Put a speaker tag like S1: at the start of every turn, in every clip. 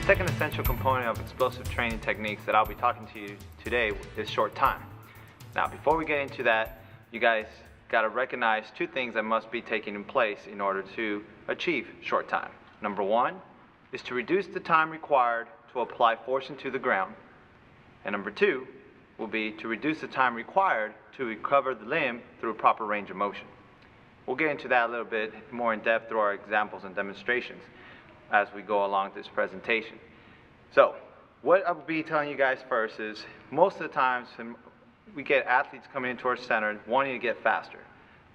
S1: second essential component of explosive training techniques that I'll be talking to you today is short time. Now, before we get into that, you guys got to recognize two things that must be taken in place in order to achieve short time. Number one is to reduce the time required to apply force into the ground. And number two will be to reduce the time required to recover the limb through a proper range of motion. We'll get into that a little bit more in depth through our examples and demonstrations as we go along this presentation. So, what I'll be telling you guys first is most of the times we get athletes coming into our center wanting to get faster,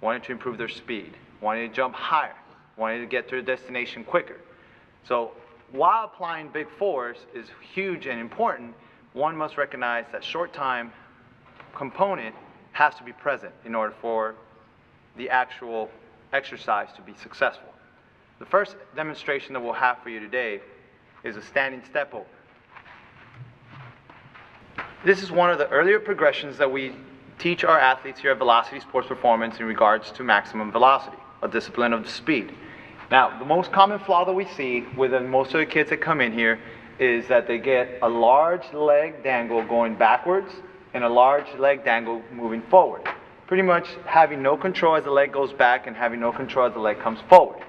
S1: wanting to improve their speed, wanting to jump higher, wanting to get to their destination quicker. So, while applying big force is huge and important, one must recognize that short time component has to be present in order for the actual exercise to be successful. The first demonstration that we'll have for you today is a standing step over. This is one of the earlier progressions that we teach our athletes here at Velocity Sports Performance in regards to maximum velocity, a discipline of the speed. Now, the most common flaw that we see with most of the kids that come in here is that they get a large leg dangle going backwards and a large leg dangle moving forward. Pretty much having no control as the leg goes back and having no control as the leg comes forward.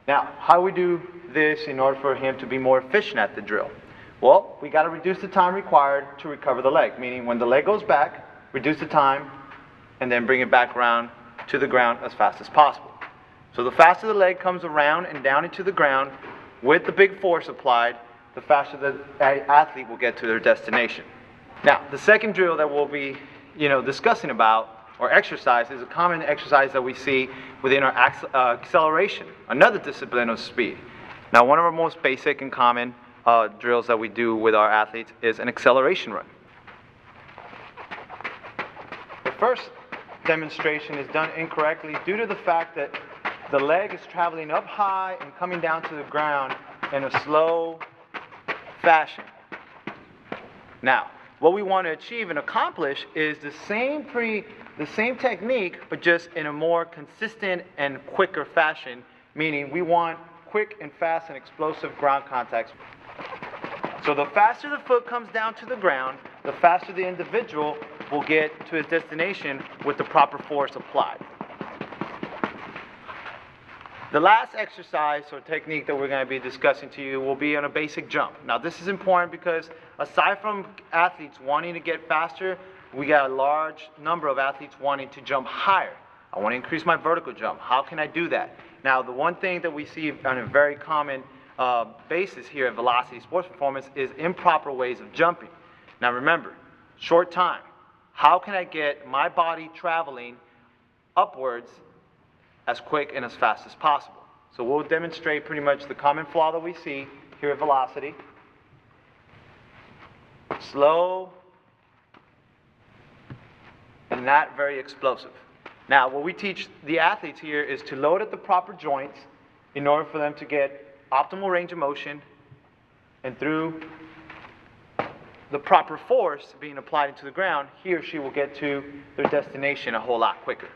S1: Now, how do we do this in order for him to be more efficient at the drill? Well, we got to reduce the time required to recover the leg, meaning when the leg goes back, reduce the time and then bring it back around to the ground as fast as possible. So the faster the leg comes around and down into the ground with the big force applied, the faster the athlete will get to their destination. Now, the second drill that we'll be discussing about or exercise is a common exercise that we see within our acceleration, another discipline of speed. Now, one of our most basic and common drills that we do with our athletes is an acceleration run. The first demonstration is done incorrectly due to the fact that the leg is traveling up high and coming down to the ground in a slow fashion. Now, what we want to achieve and accomplish is the same technique, but just in a more consistent and quicker fashion, meaning we want quick and fast and explosive ground contacts. So the faster the foot comes down to the ground, the faster the individual will get to his destination with the proper force applied. The last exercise or technique that we're going to be discussing to you will be on a basic jump. Now, this is important because aside from athletes wanting to get faster, we got a large number of athletes wanting to jump higher. I want to increase my vertical jump. How can I do that? Now, the one thing that we see on a very common basis here at Velocity Sports Performance is improper ways of jumping. Now, remember, short time. How can I get my body traveling upwards as quick and as fast as possible? So we'll demonstrate pretty much the common flaw that we see here at Velocity. Slow and not very explosive. Now, what we teach the athletes here is to load at the proper joints in order for them to get optimal range of motion, and through the proper force being applied into the ground, he or she will get to their destination a whole lot quicker.